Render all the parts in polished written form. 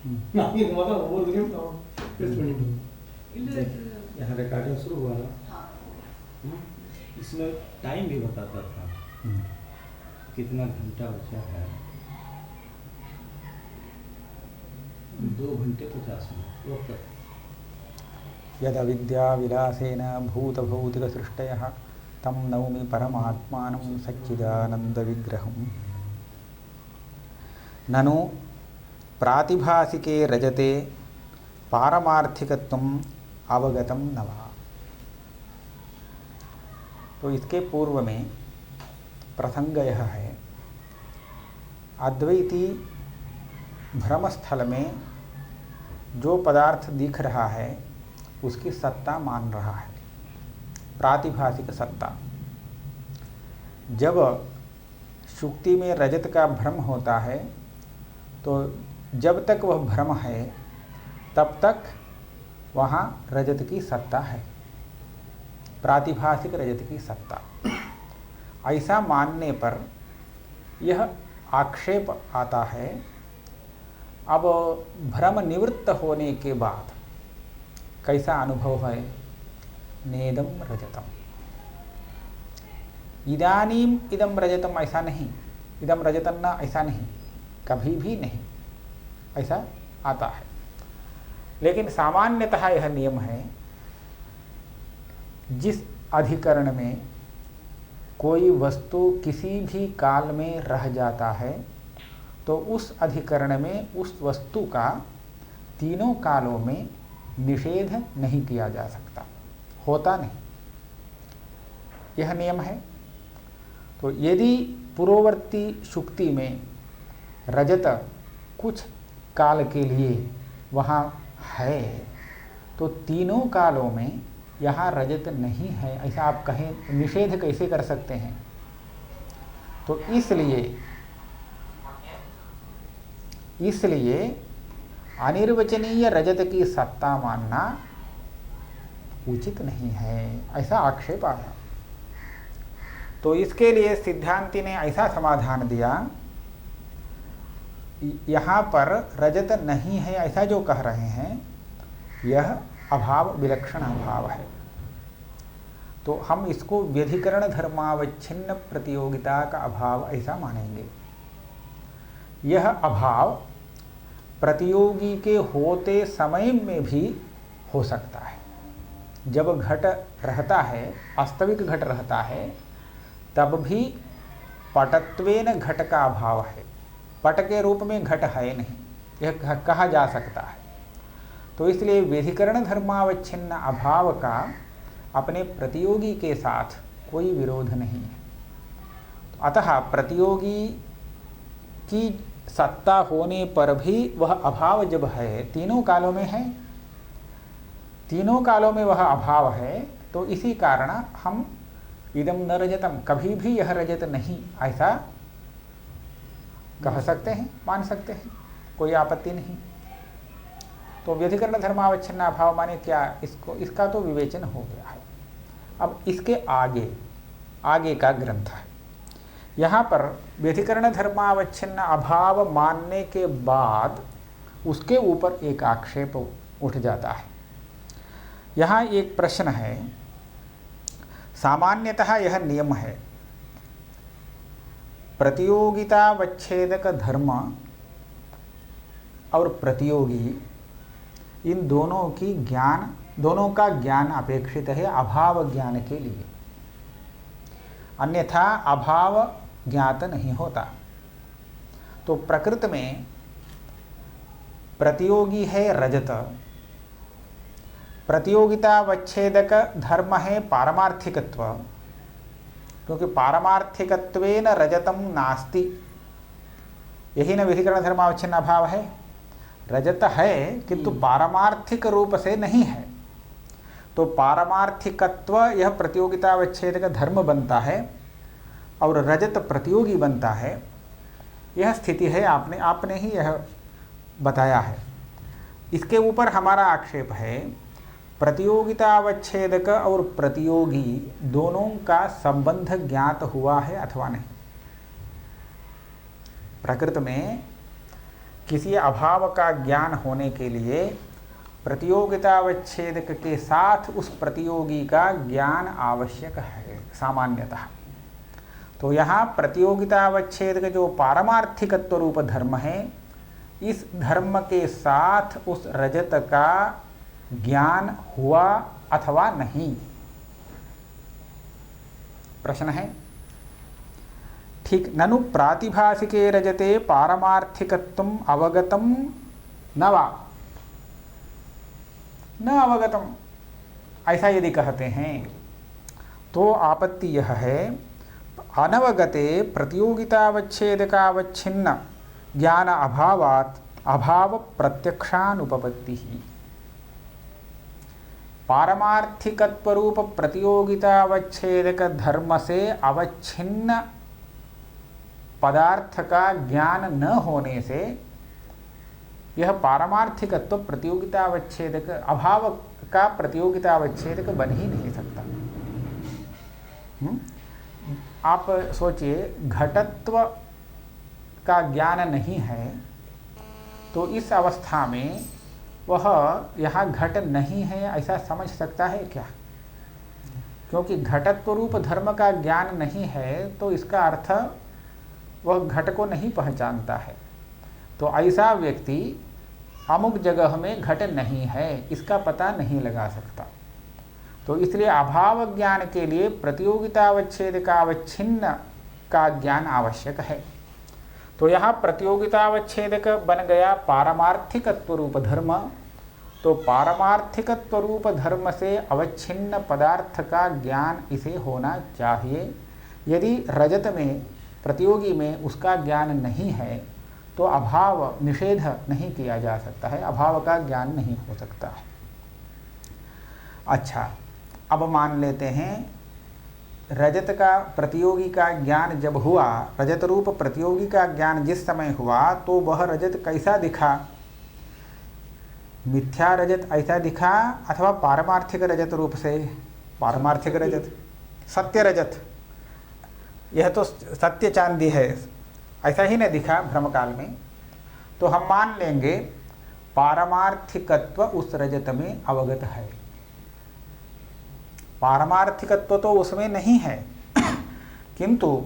ये मतलब बोल दिया तो प्रेस यहाँ रिकॉर्डिंग शुरू हुआ ना। इसमें टाइम भी बताता था कितना घंटा बचा है। 2 घंटे 50 मिनट ओके। यदविद्याविलासेन भूतभौतिकसृष्टयः तं नौमि परमात्मानं सच्चिदानन्दविग्रहम्। ननु प्रातिभासिके रजते पारमार्थिकत्वम् अवगतं न वा। तो इसके पूर्व में प्रसंग यह है, अद्वैती भ्रमस्थल में जो पदार्थ दिख रहा है उसकी सत्ता मान रहा है, प्रातिभासिक सत्ता। जब शुक्ति में रजत का भ्रम होता है तो जब तक वह भ्रम है तब तक वहाँ रजत की सत्ता है, प्रातिभासिक रजत की सत्ता। ऐसा मानने पर यह आक्षेप आता है, अब भ्रम निवृत्त होने के बाद कैसा अनुभव है? नेदम रजतम, इदानीम इदम रजतम ऐसा नहीं, इदम रजतम न ऐसा नहीं, कभी भी नहीं ऐसा आता है। लेकिन सामान्यतः यह नियम है, जिस अधिकरण में कोई वस्तु किसी भी काल में रह जाता है तो उस अधिकरण में उस वस्तु का तीनों कालों में निषेध नहीं किया जा सकता, होता नहीं, यह नियम है। तो यदि पूर्ववर्ती शुक्ति में रजत कुछ काल के लिए वहाँ है तो तीनों कालों में यहाँ रजत नहीं है, ऐसा आप कहें, निषेध कैसे कर सकते हैं? तो इसलिए अनिर्वचनीय रजत की सत्ता मानना उचित नहीं है, ऐसा आक्षेप आया। तो इसके लिए सिद्धांति ने ऐसा समाधान दिया, यहाँ पर रजत नहीं है ऐसा जो कह रहे हैं यह अभाव विलक्षण अभाव है। तो हम इसको व्यधिकरण धर्मावच्छिन्न प्रतियोगिता का अभाव ऐसा मानेंगे। यह अभाव प्रतियोगी के होते समय में भी हो सकता है। जब घट रहता है, वास्तविक घट रहता है, तब भी पटत्वेन घट का अभाव है, पट के रूप में घट है नहीं, यह कहा जा सकता है। तो इसलिए व्यधिकरण धर्मावच्छिन्न अभाव का अपने प्रतियोगी के साथ कोई विरोध नहीं है। अतः प्रतियोगी की सत्ता होने पर भी वह अभाव जब है, तीनों कालों में है, तीनों कालों में वह अभाव है, तो इसी कारण हम इदम न रजतम, कभी भी यह रजत नहीं ऐसा कह सकते हैं, मान सकते हैं, कोई आपत्ति नहीं। तो व्यधिकरण धर्मावच्छिन्न अभाव माने क्या? इसका तो विवेचन हो गया है। अब इसके आगे का ग्रंथ है। यहाँ पर व्यधिकरण धर्मावच्छिन्न अभाव मानने के बाद उसके ऊपर एक आक्षेप उठ जाता है। यहाँ एक प्रश्न है, सामान्यतः यह नियम है, प्रतियोगितावच्छेदक धर्म और प्रतियोगी इन दोनों का ज्ञान अपेक्षित है अभाव ज्ञान के लिए, अन्यथा अभाव ज्ञात नहीं होता। तो प्रकृति में प्रतियोगी है रजत, प्रतियोगितावच्छेदक धर्म है पारमार्थिकत्व, क्योंकि पारमार्थिकत्वेन रजतम नास्ति, यही न व्यधिकरण धर्मावच्छिन्न अभाव है। रजत है किंतु पारमार्थिक रूप से नहीं है, तो पारमार्थिकत्व यह प्रतियोगितावच्छेदक धर्म बनता है और रजत प्रतियोगी बनता है। यह स्थिति है, आपने ही यह बताया है। इसके ऊपर हमारा आक्षेप है, प्रतियोगितावच्छेदक और प्रतियोगी दोनों का संबंध ज्ञात हुआ है अथवा नहीं। प्रकृति में किसी अभाव का ज्ञान होने के लिए प्रतियोगितावच्छेदक के साथ उस प्रतियोगी का ज्ञान आवश्यक है सामान्यतः। तो यहाँ प्रतियोगितावच्छेदक जो पारमार्थिकत्व रूप धर्म है, इस धर्म के साथ उस रजत का ज्ञान हुआ अथवा नहीं, प्रश्न है। ठीक, ननु प्रातिभासिके रजते पारमार्थिकत्वम अवगतम न वा, न अवगतम, ऐसा यदि कहते हैं तो आपत्ति यह है, अनवगते प्रतियोगितावच्छेदकावच्छिन्न ज्ञान अभावात् अभाव प्रत्यक्षानुपपत्ति ही। पारमार्थिकत्व रूप प्रतियोगितावच्छेदक धर्म से अवच्छिन्न पदार्थ का ज्ञान न होने से यह पारमार्थिकत्व प्रतियोगितावच्छेदक अभाव का प्रतियोगितावच्छेदक बन ही नहीं सकता। आप सोचिए, घटत्व का ज्ञान नहीं है तो इस अवस्था में वह यहाँ घट नहीं है ऐसा समझ सकता है क्या? क्योंकि घटत्व रूप धर्म का ज्ञान नहीं है तो इसका अर्थ वह घट को नहीं पहचानता है। तो ऐसा व्यक्ति अमुक जगह में घट नहीं है इसका पता नहीं लगा सकता। तो इसलिए अभाव ज्ञान के लिए प्रतियोगितावच्छेदकावच्छिन्न का ज्ञान आवश्यक है। तो यहाँ प्रतियोगितावच्छेदक बन गया पारमार्थिकत्व रूप धर्म। तो पारमार्थिकत्व रूप धर्म से अवच्छिन्न पदार्थ का ज्ञान इसे होना चाहिए। यदि रजत में, प्रतियोगी में उसका ज्ञान नहीं है तो अभाव निषेध नहीं किया जा सकता है, अभाव का ज्ञान नहीं हो सकता है। अच्छा, अब मान लेते हैं रजत का प्रतियोगी का ज्ञान जब हुआ, रजत रूप प्रतियोगी का ज्ञान जिस समय हुआ तो वह रजत कैसा दिखा? मिथ्या रजत ऐसा दिखा अथवा पारमार्थिक रजत रूप से? पारमार्थिक रजत, सत्य रजत, यह तो सत्य चांदी है, ऐसा ही नहीं दिखा भ्रम काल में। तो हम मान लेंगे पारमार्थिकत्व उस रजत में अवगत है, पारमार्थिकत्व तो उसमें नहीं है, किंतु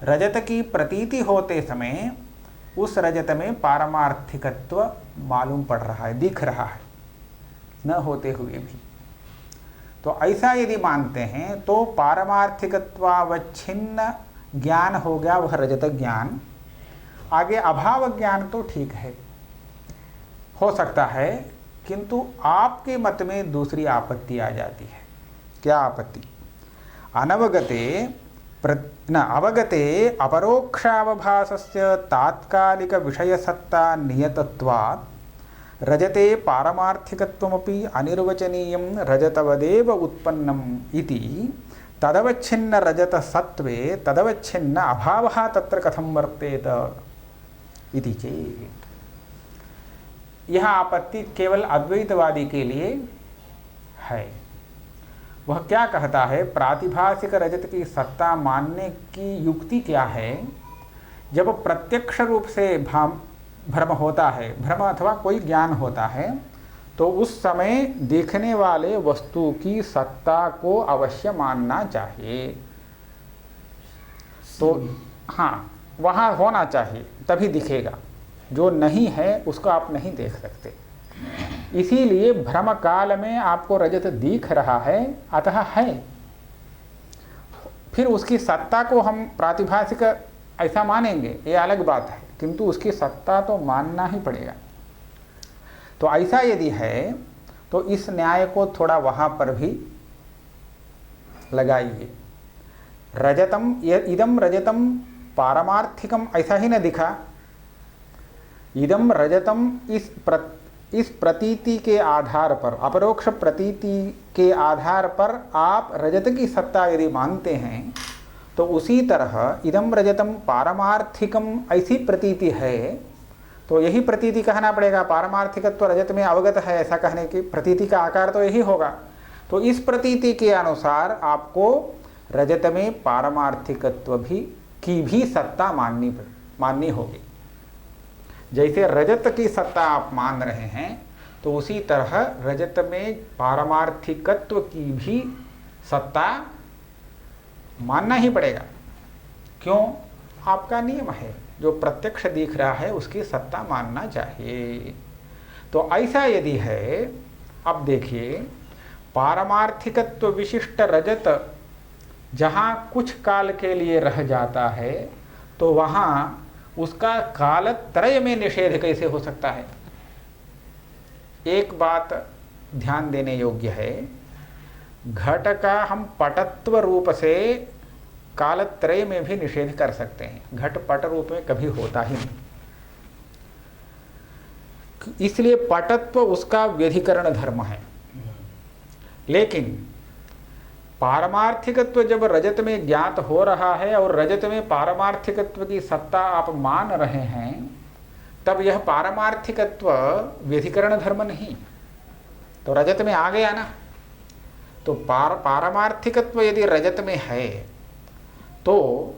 रजत की प्रतीति होते समय उस रजत में पारमार्थिकत्व मालूम पड़ रहा है, दिख रहा है, न होते हुए भी। तो ऐसा यदि मानते हैं तो पारमार्थिकत्वावच्छिन्न ज्ञान हो गया वह रजत ज्ञान। आगे अभाव ज्ञान तो ठीक है, हो सकता है, किंतु आपके मत में दूसरी आपत्ति आ जाती है। क्या आपत्ति? अवगते अपरोक्षावभासस्य तात्कालिक विषयसत्ता नियतत्वात् रजते पारमार्थिकत्वमपि अनिर्वचनीयं रजतवदेव उत्पन्नम् इति तदवच्छिन्न रजत सत्वे तदवच्छिन्न अभावः तत्र कथं वर्तेत इति चेत्। यह आपत्ति केवल अद्वैतवादी के लिए है। वह क्या कहता है, प्रातिभासिक रजत की सत्ता मानने की युक्ति क्या है? जब प्रत्यक्ष रूप से भ्रम होता है, भ्रम अथवा कोई ज्ञान होता है, तो उस समय देखने वाले वस्तु की सत्ता को अवश्य मानना चाहिए। तो हाँ, वहाँ होना चाहिए तभी दिखेगा, जो नहीं है उसको आप नहीं देख सकते। इसीलिए भ्रम काल में आपको रजत दिख रहा है, अतः है। फिर उसकी सत्ता को हम प्रातिभासिक ऐसा मानेंगे, ये अलग बात है, किंतु उसकी सत्ता तो मानना ही पड़ेगा। तो ऐसा यदि है तो इस न्याय को थोड़ा वहाँ पर भी लगाइए। रजतम, इदम रजतम पारमार्थिकम ऐसा ही न दिखा, इदम रजतम इस प्रतीति के आधार पर, अपरोक्ष प्रतीति के आधार पर आप रजत की सत्ता यदि मानते हैं तो उसी तरह इदम रजतम पारमार्थिकम ऐसी प्रतीति है, तो यही प्रतीति कहना पड़ेगा। पारमार्थिकत्व रजत में अवगत है ऐसा कहने की प्रतीति का आकार तो यही होगा। तो इस प्रतीति के अनुसार आपको रजत में पारमार्थिकत्व की भी सत्ता माननी होगी। जैसे रजत की सत्ता आप मान रहे हैं, तो उसी तरह रजत में पारमार्थिकत्व की भी सत्ता मानना ही पड़ेगा। क्यों? आपका नियम है, जो प्रत्यक्ष दिख रहा है उसकी सत्ता मानना चाहिए। तो ऐसा यदि है, अब देखिए, पारमार्थिकत्व विशिष्ट रजत जहाँ कुछ काल के लिए रह जाता है, तो वहाँ उसका कालत्रय में निषेध कैसे हो सकता है? एक बात ध्यान देने योग्य है, घट का हम पटत्व रूप से कालत्रय में भी निषेध कर सकते हैं, घट पट रूप में कभी होता ही नहीं, इसलिए पटत्व उसका व्यधिकरण धर्म है। लेकिन पारमार्थिकत्व जब रजत में ज्ञात हो रहा है और रजत में पारमार्थिकत्व की सत्ता आप मान रहे हैं, तब यह पारमार्थिकत्व व्यधिकरण धर्म नहीं, तो रजत में आ गया ना। तो पारमार्थिकत्व यदि रजत में है, तो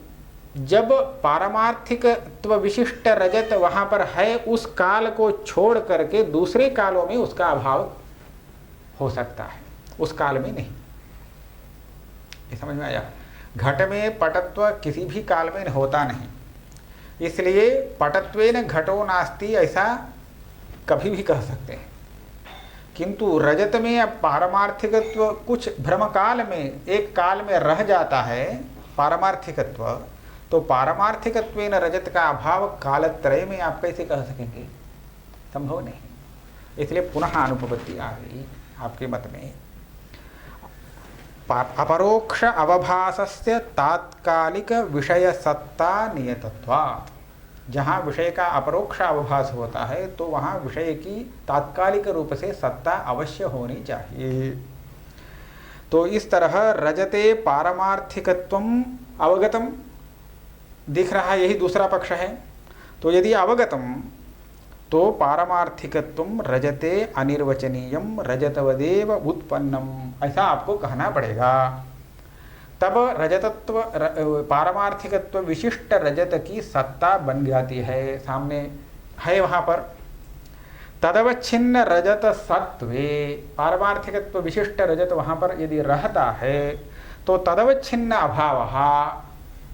जब पारमार्थिकत्व विशिष्ट रजत वहां पर है, उस काल को छोड़ करके दूसरे कालों में उसका अभाव हो सकता है, उस काल में नहीं। ये समझ में आया? घट में पटत्व किसी भी काल में होता नहीं, इसलिए पटत्वेन घटो नास्ति ऐसा कभी भी कह सकते हैं। किंतु रजत में अब पारमार्थिकत्व कुछ भ्रम काल में, एक काल में रह जाता है पारमार्थिकत्व, तो पारमार्थिकत्वेन रजत का अभाव कालत्रय में आप कैसे कह सकेंगे? संभव नहीं। इसलिए पुनः अनुपपत्ति आ गई आपके मत में। अपरोक्ष अवभासस्य तात्कालिक विषय सत्ता नियतत्वात्, जहाँ विषय का अपरोक्ष अवभास होता है तो वहाँ विषय की तात्कालिक रूप से सत्ता अवश्य होनी चाहिए। तो इस तरह रजते पारमार्थिकत्वम अवगतम दिख रहा, यही दूसरा पक्ष है। तो यदि अवगतम, तो पारमार्थिकत्वम रजते अनिर्वचनीयम रजतवदेव उत्पन्नम, ऐसा आपको कहना पड़ेगा। तब रजतत्व पारमार्थिकत्व विशिष्ट रजत की सत्ता बन जाती है, सामने है वहाँ पर। तदवच्छिन्न रजत सत्वे, पारमार्थिकत्व विशिष्ट रजत वहाँ पर यदि रहता है, तो तदवच्छिन्न अभाव,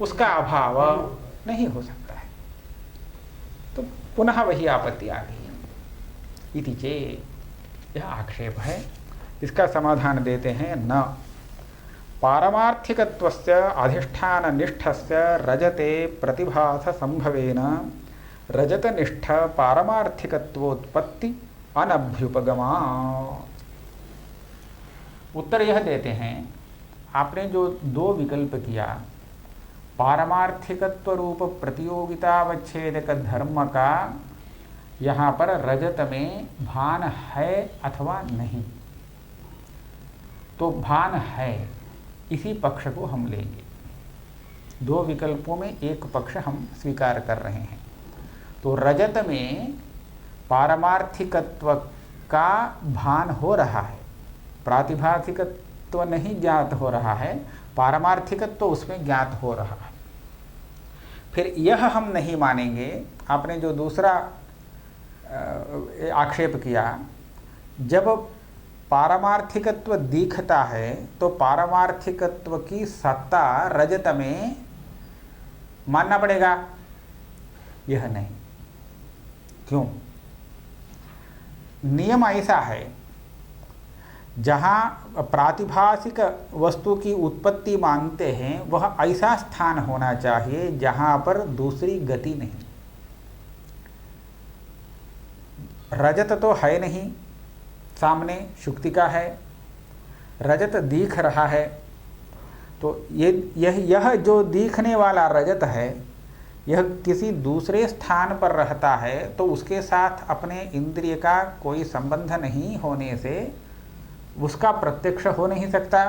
उसका अभाव नहीं हो सकता है। तो पुनः वही आपत्ति आ गई। इति चेत्, यह आक्षेप है, इसका समाधान देते हैं। न पारमार्थिकत्वस्य अधिष्ठाननिष्ठस्य रजते प्रतिभास संभवेन रजतनिष्ठ पारमार्थिकत्वोत्पत्ति अनभ्युपगमा। उत्तर यह देते हैं, आपने जो दो विकल्प किया, पारमार्थिकत्व रूप प्रतियोगितावच्छेदक धर्म का यहाँ पर रजत में भान है अथवा नहीं, तो भान है, इसी पक्ष को हम लेंगे। दो विकल्पों में एक पक्ष हम स्वीकार कर रहे हैं। तो रजत में पारमार्थिकत्व का भान हो रहा है, प्रातिभासिकत्व नहीं ज्ञात हो रहा है, पारमार्थिकत्व उसमें ज्ञात हो रहा है। फिर यह हम नहीं मानेंगे, आपने जो दूसरा आक्षेप किया, जब पारमार्थिकत्व दिखता है तो पारमार्थिकत्व की सत्ता रजत में मानना पड़ेगा, यह नहीं। क्यों? नियम ऐसा है, जहाँ प्रातिभासिक वस्तु की उत्पत्ति मानते हैं, वह ऐसा स्थान होना चाहिए जहाँ पर दूसरी गति नहीं। रजत तो है नहीं, सामने शुक्तिका है, रजत दिख रहा है, तो यह जो दिखने वाला रजत है, यह किसी दूसरे स्थान पर रहता है, तो उसके साथ अपने इंद्रिय का कोई संबंध नहीं होने से उसका प्रत्यक्ष हो नहीं सकता।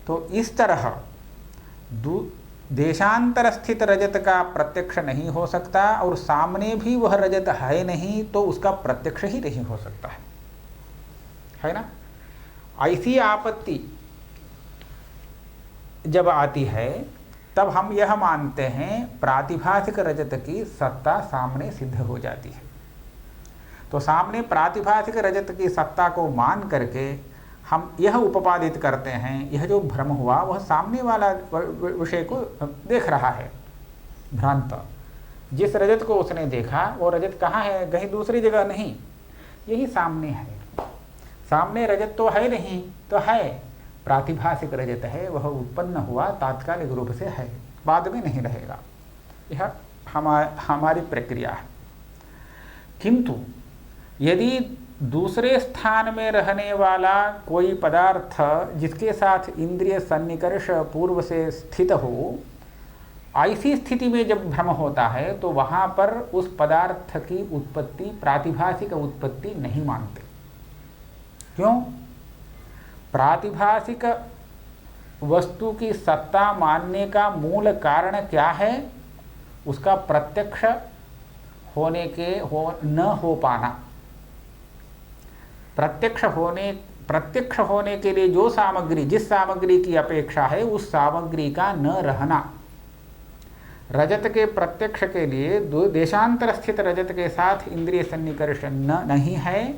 तो इस तरह देशांतर स्थित रजत का प्रत्यक्ष नहीं हो सकता, और सामने भी वह रजत है नहीं, तो उसका प्रत्यक्ष ही नहीं हो सकता है ना। ऐसी आपत्ति जब आती है, तब हम यह मानते हैं प्रातिभासिक रजत की सत्ता सामने सिद्ध हो जाती है। तो सामने प्रातिभासिक रजत की सत्ता को मान करके हम यह उपपादित करते हैं, यह जो भ्रम हुआ वह सामने वाला विषय को देख रहा है भ्रांत। जिस रजत को उसने देखा वो रजत कहाँ है, कहीं दूसरी जगह नहीं, यही सामने है। सामने रजत तो है नहीं, तो है प्रातिभासिक रजत है, वह उत्पन्न हुआ तात्कालिक रूप से है, बाद में नहीं रहेगा। यह हमारी प्रक्रिया है। किंतु यदि दूसरे स्थान में रहने वाला कोई पदार्थ जिसके साथ इंद्रिय सन्निकर्ष पूर्व से स्थित हो, ऐसी स्थिति में जब भ्रम होता है तो वहाँ पर उस पदार्थ की उत्पत्ति प्रातिभासिक उत्पत्ति नहीं मानते। क्यों? प्रातिभासिक वस्तु की सत्ता मानने का मूल कारण क्या है? उसका प्रत्यक्ष होने के न हो पाना। प्रत्यक्ष होने के लिए जो सामग्री, जिस सामग्री की अपेक्षा है उस सामग्री का न रहना। रजत के प्रत्यक्ष के लिए देशांतर स्थित रजत के साथ इंद्रिय सन्निकर्ष नहीं है,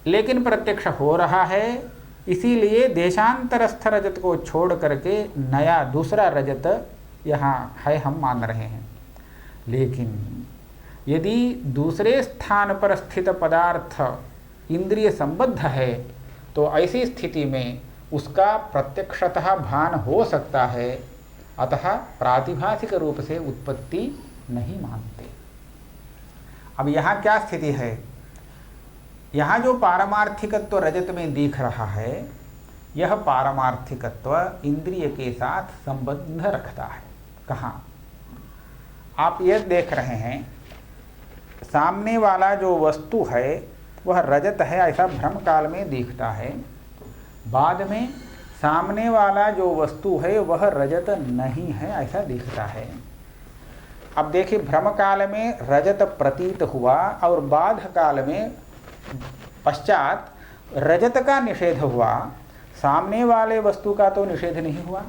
लेकिन प्रत्यक्ष हो रहा है, इसीलिए देशांतरस्थ रजत को छोड़ करके नया दूसरा रजत यहाँ है, हम मान रहे हैं। लेकिन यदि दूसरे स्थान पर स्थित पदार्थ इंद्रिय संबद्ध है तो ऐसी स्थिति में उसका प्रत्यक्षतः भान हो सकता है, अतः प्रातिभासिक रूप से उत्पत्ति नहीं मानते। अब यहाँ क्या स्थिति है? यहाँ जो पारमार्थिकत्व रजत में दिख रहा है, यह पारमार्थिकत्व इंद्रिय के साथ संबंध रखता है। कहाँ? आप यह देख रहे हैं, सामने वाला जो वस्तु है वह रजत है, ऐसा भ्रम काल में दिखता है। बाद में सामने वाला जो वस्तु है वह रजत नहीं है, ऐसा दिखता है। अब देखिए, भ्रम काल में रजत प्रतीत हुआ और बाध काल में पश्चात रजत का निषेध हुआ, सामने वाले वस्तु का तो निषेध नहीं हुआ।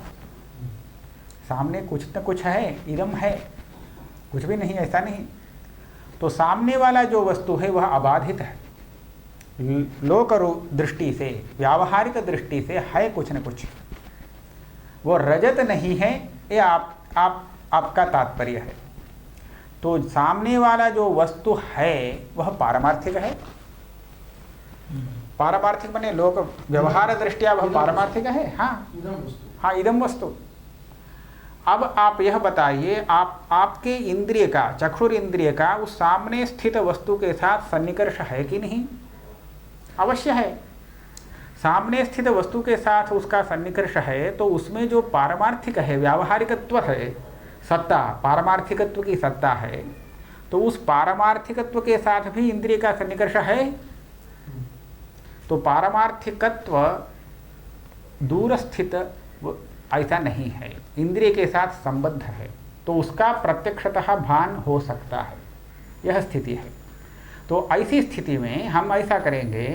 सामने कुछ न कुछ है, इदम है, कुछ भी नहीं, ऐसा नहीं। तो सामने वाला जो वस्तु है वह अबाधित है, लोक दृष्टि से, व्यावहारिक दृष्टि से है कुछ न कुछ, वो रजत नहीं है, ये आपका तात्पर्य है। तो सामने वाला जो वस्तु है वह पारमार्थिक है। पारमार्थिक बने लोक व्यवहार दृष्टिया वह पारमार्थिक है। हाँ, इदम वस्तु। अब आप यह बताइए, आपके इंद्रिय का, चक्षुर इंद्रिय का उस सामने स्थित वस्तु के साथ सन्निकर्ष है कि नहीं? अवश्य है। सामने स्थित वस्तु के साथ उसका सन्निकर्ष है, तो उसमें जो पारमार्थिक है, व्यावहारिकत्व है, सत्ता, पारमार्थिकत्व की सत्ता है, तो उस पारमार्थिकत्व के साथ भी इंद्रिय का सन्निकर्ष है। तो पारमार्थिकत्व दूर स्थित ऐसा नहीं है, इंद्रिय के साथ संबद्ध है, तो उसका प्रत्यक्षतः भान हो सकता है। यह स्थिति है। तो ऐसी स्थिति में हम ऐसा करेंगे,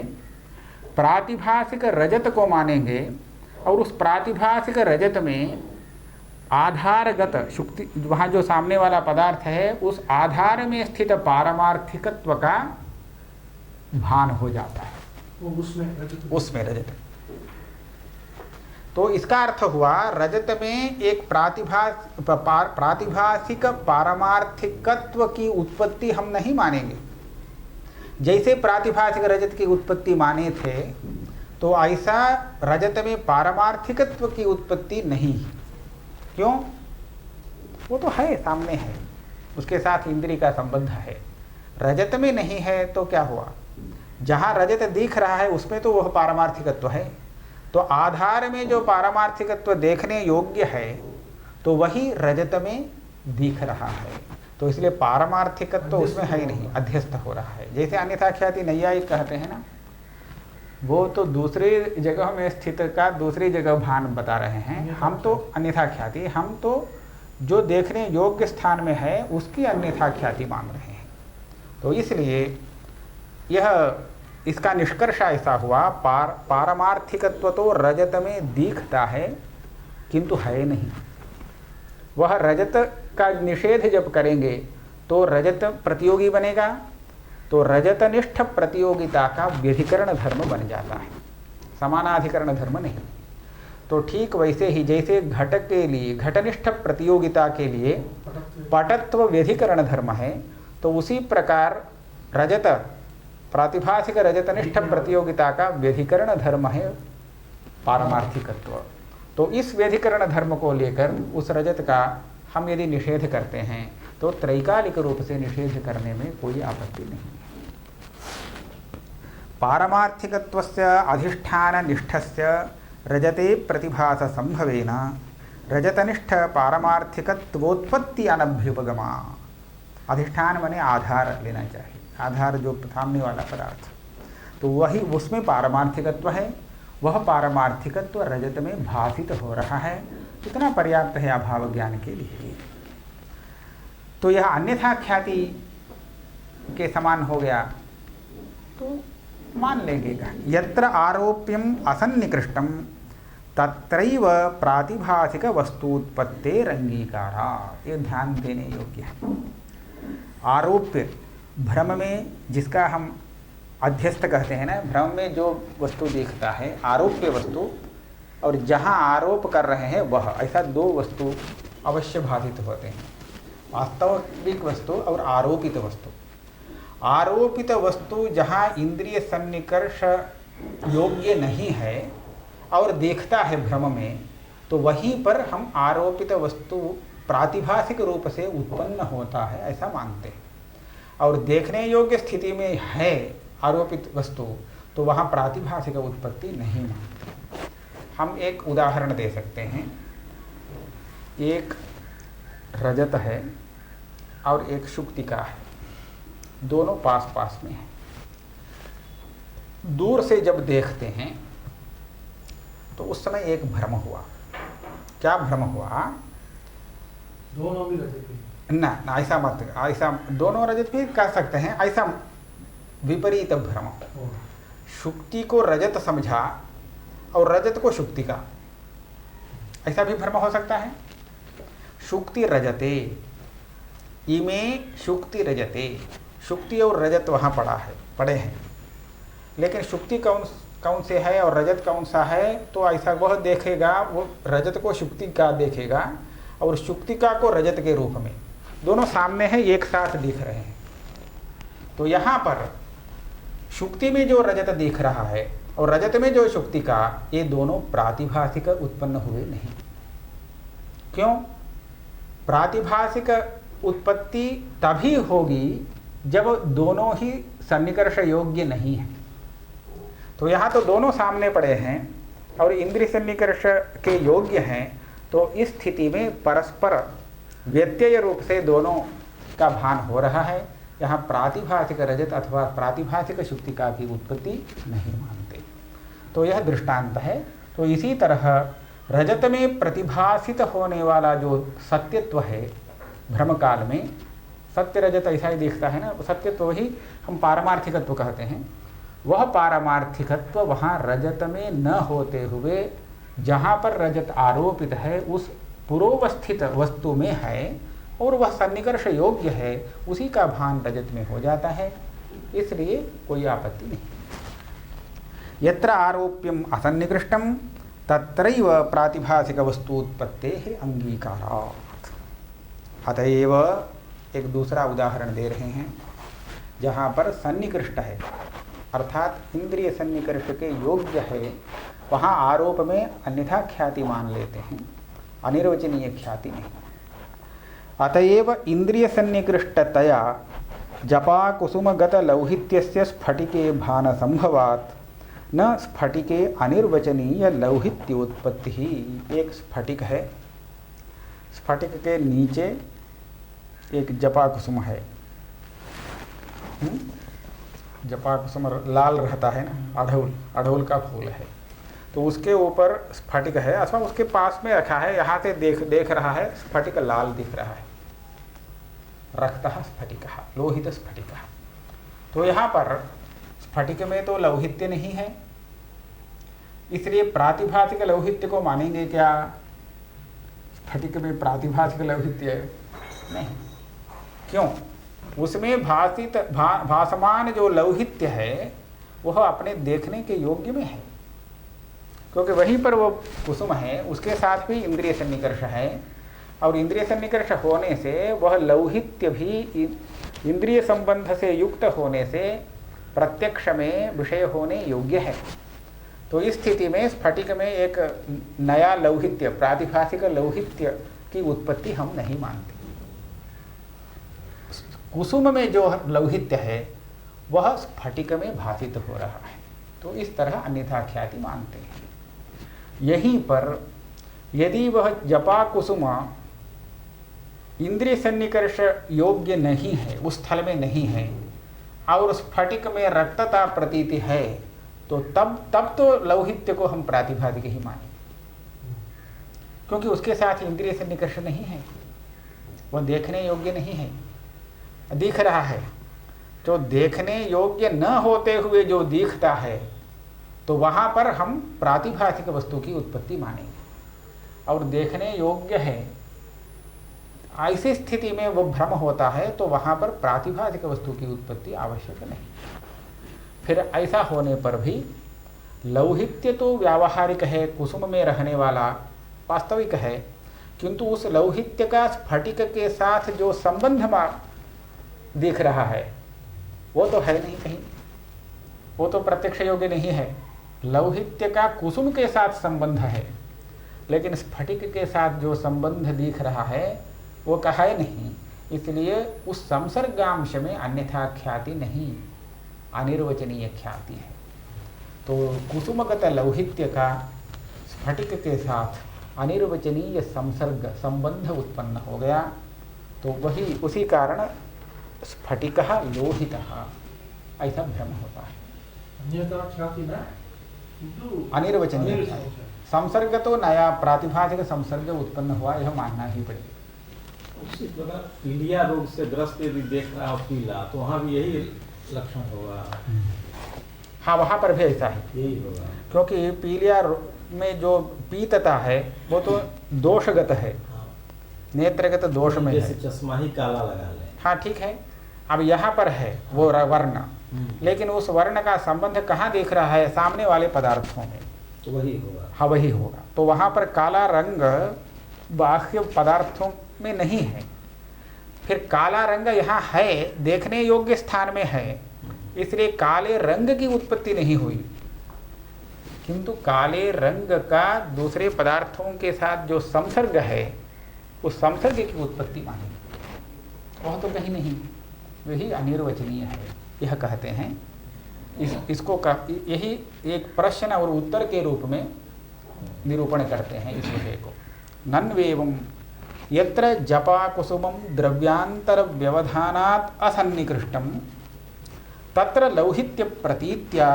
प्रातिभासिक रजत को मानेंगे और उस प्रातिभासिक रजत में आधारगत शुक्ति, वहाँ जो सामने वाला पदार्थ है उस आधार में स्थित पारमार्थिकत्व का भान हो जाता है, उसमें रजत। तो इसका अर्थ हुआ, रजत में एक प्रातिभासिक पारमार्थिकत्व की उत्पत्ति हम नहीं मानेंगे। जैसे प्रातिभासिक रजत की उत्पत्ति माने थे, तो ऐसा रजत में पारमार्थिकत्व की उत्पत्ति नहीं। क्यों? वो तो है, सामने है, उसके साथ इंद्रिय का संबंध है। रजत में नहीं है तो क्या हुआ? जहाँ रजत दिख रहा है उसमें तो वह पारमार्थिकत्व है, तो आधार में जो पारमार्थिकत्व देखने योग्य है तो वही रजत में दिख रहा है। तो इसलिए पारमार्थिकत्व उसमें है ही नहीं, अध्यस्त हो रहा है। जैसे अन्यथा ख्याति नैयायिक कहते हैं ना, वो तो दूसरी जगह में स्थित का दूसरी जगह भान बता रहे हैं। हम तो अन्यथा ख्याति, हम तो जो देखने योग्य स्थान में है उसकी अन्यथा ख्याति मान रहे हैं। तो इसलिए यह इसका निष्कर्ष ऐसा हुआ, पारमार्थिकत्व तो रजत में दिखता है किंतु है नहीं। वह रजत का निषेध जब करेंगे तो रजत प्रतियोगी बनेगा, तो रजतनिष्ठ प्रतियोगिता का व्यधिकरण धर्म बन जाता है, समानाधिकरण धर्म नहीं। तो ठीक वैसे ही जैसे घट के लिए घटनिष्ठ प्रतियोगिता के लिए पटत्व व्यधिकरण धर्म है, तो उसी प्रकार रजत प्रातिभासिक रजतनिष्ठ प्रतियोगिता का व्यधिकरण धर्म है पारमार्थिकत्व। तो इस व्यधिकरण धर्म को लेकर उस रजत का हम यदि निषेध करते हैं तो त्रैकालिक रूप से निषेध करने में कोई आपत्ति नहीं है। पारमार्थिकत्वस्य अधिष्ठान निष्ठस्य रजते प्रतिभास संभवेन रजतनिष्ठ पारमार्थिकत्वोत्पत्ति अनभ्युपगमा। अधिष्ठान माने आधार लेना चाहिए, आधार जो थामने वाला पदार्थ, तो वही उसमें पारमार्थिकत्व है। वह पारमार्थिकत्व रजत में भासित हो रहा है, इतना पर्याप्त है अभाव ज्ञान के लिए। तो यह अन्यथा ख्याति के समान हो गया तो मान लेंगे। यत्र आरोप्यम असन्निकृष्टम तत्रैव प्रातिभासिक वस्तुत्पत्तेर अंगीकारा। ये ध्यान देने योग्य है। आरोप्य भ्रम में जिसका हम अध्यस्त कहते हैं ना, भ्रम में जो वस्तु देखता है आरोप्य वस्तु, और जहाँ आरोप कर रहे हैं वह, ऐसा दो वस्तु अवश्य भाषित होते हैं, वास्तविक वस्तु और आरोपित वस्तु। आरोपित वस्तु जहाँ इंद्रिय सन्निकर्ष योग्य नहीं है और देखता है भ्रम में, तो वहीं पर हम आरोपित वस्तु प्रातिभासिक रूप से उत्पन्न होता है ऐसा मानते हैं। और देखने योग्य स्थिति में है आरोपित वस्तु, तो वहाँ प्रातिभासिक उत्पत्ति नहीं मानते। हम एक उदाहरण दे सकते हैं। एक रजत है और एक शुक्तिका है, दोनों पास पास में हैं। दूर से जब देखते हैं तो उस समय एक भ्रम हुआ। क्या भ्रम हुआ? दोनों भी रजत ना ऐसा मत, ऐसा दोनों रजत भी कह सकते हैं, ऐसा विपरीत भ्रम। शुक्ति को रजत समझा और रजत को शुक्ति का, ऐसा भी भ्रम हो सकता है। शुक्ति रजते, इमे शुक्ति रजते, शुक्ति और रजत वहाँ पड़े हैं, लेकिन शुक्ति कौन से है और रजत कौन सा है, तो ऐसा वह देखेगा, वो रजत को शुक्ति का देखेगा और शुक्तिका को रजत के रूप में, दोनों सामने हैं, एक साथ दिख रहे हैं। तो यहाँ पर शुक्ति में जो रजत दिख रहा है और रजत में जो शुक्तिका, ये दोनों प्रातिभासिक उत्पन्न हुए नहीं। क्यों? प्रातिभासिक उत्पत्ति तभी होगी जब दोनों ही सन्निकर्ष योग्य नहीं है। तो यहाँ तो दोनों सामने पड़े हैं और इंद्रिय सन्निकर्ष के योग्य हैं, तो इस स्थिति में परस्पर व्यत्यय रूप से दोनों का भान हो रहा है। यहाँ प्रातिभासिक रजत अथवा प्रातिभासिक शुक्तिका की उत्पत्ति नहीं मानते। तो यह दृष्टांत है। तो इसी तरह रजत में प्रतिभासित होने वाला जो सत्यत्व है भ्रम काल में, सत्य रजत ऐसा ही दिखता है ना, सत्यत्व ही हम पारमार्थिकत्व कहते हैं। वह पारमार्थिकत्व वहाँ रजत में न होते हुए जहाँ पर रजत आरोपित है उस पूर्वस्थित वस्तु में है और वह सन्निकर्ष योग्य है, उसी का भान रजत में हो जाता है, इसलिए कोई आपत्ति नहीं। यत्र आरोप्यम असन्निकृष्टम तत्रैव प्रातिभासिक वस्तु उत्पत्तेः अंगीकारात्। अतएव एक दूसरा उदाहरण दे रहे हैं जहाँ पर सन्निकृष्ट है, अर्थात इंद्रिय सन्निकर्ष के योग्य है, वहाँ आरोप में अन्यथा ख्याति मान लेते हैं, अनिर्वचनीय ख्याति नहीं। अतएव इंद्रिय सन्निकृष्टतया जपा कुसुमगत लौहित्यस्य स्फटिके भान संभवात् न स्फटिके अनिर्वचनीय लौहित्योत्पत्ति ही। एक स्फटिक है, स्फटिक के नीचे एक जपा कुसुम है। जपा कुसुम लाल रहता है ना, अड़हुल का फूल है, तो उसके ऊपर स्फटिक है अथवा उसके पास में रखा है, यहाँ से देख रहा है स्फटिक लाल दिख रहा है, रक्तः स्फटिकः लोहित स्फटिकः। तो यहाँ पर स्फटिक में तो लौहित्य नहीं है, इसलिए प्रातिभासिक लौहित्य को मानेंगे क्या? स्फटिक में प्रातिभासिक लौहित्य है? नहीं। क्यों? उसमें भासमान जो लौहित्य है वह अपने देखने के योग्य में है, क्योंकि वहीं पर वो कुसुम है, उसके साथ भी इंद्रिय सन्निकर्ष है, और इंद्रिय सन्निकर्ष होने से वह लौहित्य भी इंद्रिय संबंध से युक्त होने से प्रत्यक्ष में विषय होने योग्य है। तो इस स्थिति में स्फटिक में एक नया लौहित्य, प्रातिभासिक लौहित्य की उत्पत्ति हम नहीं मानते। कुसुम में जो लौहित्य है वह स्फटिक में भासित हो रहा है, तो इस तरह अन्यथा ख्याति मानते हैं। यहीं पर यदि वह जपा कुसुम इंद्रिय सन्निकर्ष योग्य नहीं है, उस स्थल में नहीं है, और स्फटिक में रक्तता प्रतीति है, तो तब तो लौहित्य को हम प्रातिभासिक ही मानेंगे, क्योंकि उसके साथ इंद्रिय सन्निकर्ष नहीं है, वह देखने योग्य नहीं है। दिख रहा है, जो देखने योग्य न होते हुए जो दिखता है, तो वहाँ पर हम प्रातिभासिक वस्तु की उत्पत्ति मानेंगे, और देखने योग्य है ऐसी स्थिति में वो भ्रम होता है, तो वहाँ पर प्रातिभासिक वस्तु की उत्पत्ति आवश्यक नहीं। फिर ऐसा होने पर भी लौहित्य तो व्यावहारिक है, कुसुम में रहने वाला वास्तविक है, किंतु उस लौहित्य का स्फटिक के साथ जो संबंध दिख रहा है वो तो है नहीं कहीं, वो तो प्रत्यक्ष योग्य नहीं है। लौहित्य का कुसुम के साथ संबंध है, लेकिन स्फटिक के साथ जो संबंध दिख रहा है वो कहा है नहीं, इसलिए उस संसर्गांश में अन्यथा ख्याति नहीं, अनिर्वचनीय ख्याति है। तो कुसुमगत लौहित्य का स्फटिक के साथ अनिर्वचनीय संसर्ग संबंध उत्पन्न हो गया, तो वही उसी कारण स्फटिकः लोहितः ऐसा भ्रम होता है। अनिर्वचनीय संसर्ग तो नया प्रातिभासिक संसर्ग उत्पन्न हुआ, यह मानना ही पड़ेगा। उसी प्रकार पीलिया रोग से ग्रस्त यदि देख रहा हो पीला, तो वहाँ भी यही लक्षण होगा। हाँ, वहाँ पर भी ऐसा है, यही होगा, क्योंकि पीलिया में जो पीतता है वो तो दोषगत है, नेत्रगत दोष में है। चश्मा ही काला लगा ले। हाँ ठीक है, अब यहाँ पर है वो वर्ण, लेकिन उस वर्ण का संबंध कहाँ दिख रहा है? सामने वाले पदार्थों में, तो वही होगा। हाँ वही होगा। तो वहाँ पर काला रंग बाह्य पदार्थों में नहीं है, फिर काला रंग यहाँ है, देखने योग्य स्थान में है, इसलिए काले रंग की उत्पत्ति नहीं हुई, किंतु काले रंग का दूसरे पदार्थों के साथ जो संसर्ग है उस संसर्ग की उत्पत्ति मानेंगे, वह तो कहीं नहीं, वही अनिर्वचनीय है, यह कहते हैं। इसको यही एक प्रश्न और उत्तर के रूप में निरूपण करते हैं इस विषय को। नन्वेवं यत्र जपा कुसुमं द्रव्यांतर व्यवधानात् असन्निकृष्टं तत्र लौहित्य प्रतीत्या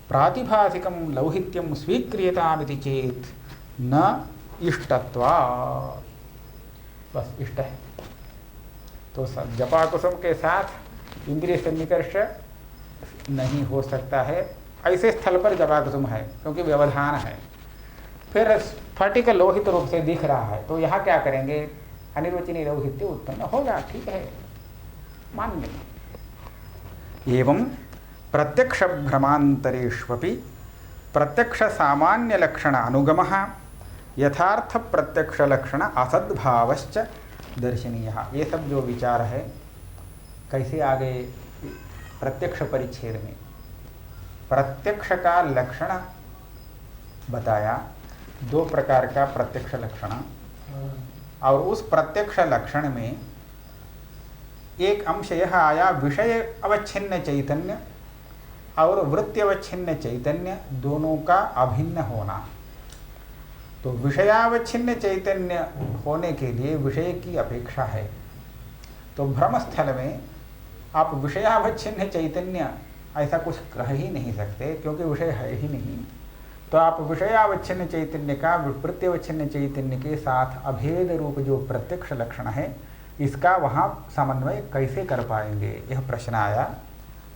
प्रातिभासिकं लौहित्यं स्वीक्रियतामिति चेत् न इष्टत्वात्। बस इष्ट है तो जपा कुसुम के साथ इंद्रिय सन्निकर्ष नहीं हो सकता है, ऐसे स्थल पर जपा कुसुम है क्योंकि व्यवधान है। फिर स्फटिक लोहित रूप से दिख रहा है, तो यहाँ क्या करेंगे? अनिर्वचनीय लौहित्य उत्पन्न होगा, ठीक है, मान लेंगे। एवं प्रत्यक्ष भ्रमांतरेष्वपि प्रत्यक्ष सामान्य लक्षण अनुगमः यथार्थ प्रत्यक्ष लक्षण असद्भावश्च दर्शनीय। ये सब जो विचार है कैसे आगे प्रत्यक्ष परिच्छेद में प्रत्यक्ष का लक्षण बताया, दो प्रकार का प्रत्यक्ष लक्षण, और उस प्रत्यक्ष लक्षण में एक अंश यह आया विषय अवच्छिन्न चैतन्य और वृत्ति अवच्छिन्न चैतन्य दोनों का अभिन्न होना। तो विषयावच्छिन्न चैतन्य होने के लिए विषय की अपेक्षा है, तो भ्रम स्थल में आप विषयावच्छिन्न चैतन्य ऐसा कुछ कह ही नहीं सकते, क्योंकि विषय है ही नहीं। तो आप विषयावच्छिन्न चैतन्य का वृत्त्यवच्छिन्न चैतन्य के साथ अभेद रूप जो प्रत्यक्ष लक्षण है, इसका वहाँ समन्वय कैसे कर पाएंगे, यह प्रश्न आया।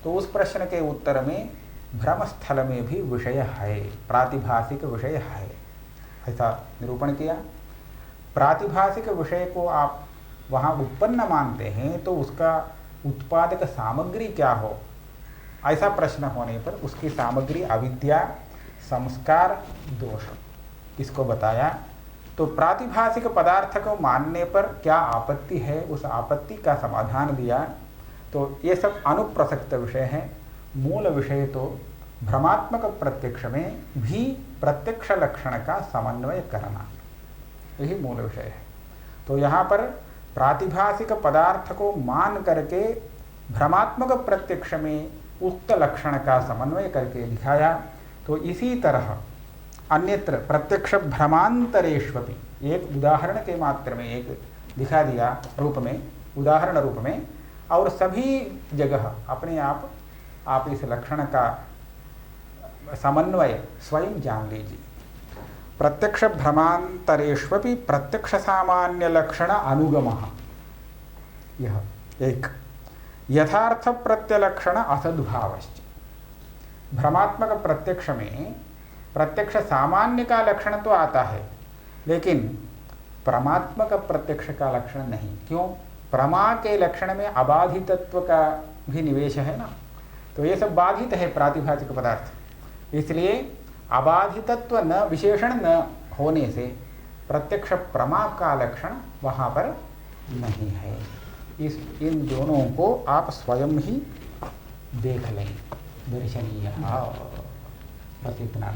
तो उस प्रश्न के उत्तर में भ्रम स्थल में भी विषय है, प्रातिभासिक विषय है, ऐसा निरूपण किया। प्रातिभासिक विषय को आप वहाँ उत्पन्न मानते हैं तो उसका उत्पादक सामग्री क्या हो, ऐसा प्रश्न होने पर उसकी सामग्री अविद्या, संस्कार, दोष, इसको बताया। तो प्रातिभासिक पदार्थ को मानने पर क्या आपत्ति है, उस आपत्ति का समाधान दिया। तो ये सब अनुप्रसक्त विषय हैं। मूल विषय तो भ्रमात्मक प्रत्यक्ष में भी प्रत्यक्ष लक्षण का समन्वय करना, यही मूल विषय है। तो यहाँ पर प्रातिभासिक पदार्थ को मान करके भ्रमात्मक प्रत्यक्ष में उक्त लक्षण का समन्वय करके दिखाया। तो इसी तरह अन्यत्र प्रत्यक्ष भ्रमांतरेष्वपि, एक उदाहरण के मात्र में एक दिखा दिया रूप में, उदाहरण रूप में, और सभी जगह अपने आप इस लक्षण का समन्वय स्वयं जान लीजिए। प्रत्यक्ष भ्रमांतरेष्वपि प्रत्यक्ष सामान्य लक्षण अनुगमः, यह एक। यथार्थ प्रत्यलक्षण असद्भावश्च, भ्रमात्मक प्रत्यक्ष में प्रत्यक्ष सामान्य का लक्षण तो आता है, लेकिन प्रमात्मक प्रत्यक्ष का लक्षण नहीं। क्यों? प्रमा के लक्षण में अबाधितत्व का भी निवेश है ना, तो ये सब बाधित है प्रातिभासिक पदार्थ, इसलिए अबाधितत्व न, विशेषण न होने से प्रत्यक्ष प्रमा का लक्षण वहाँ पर नहीं है। इन दोनों को आप स्वयं ही देख लें, दर्शनीय। बस इतना।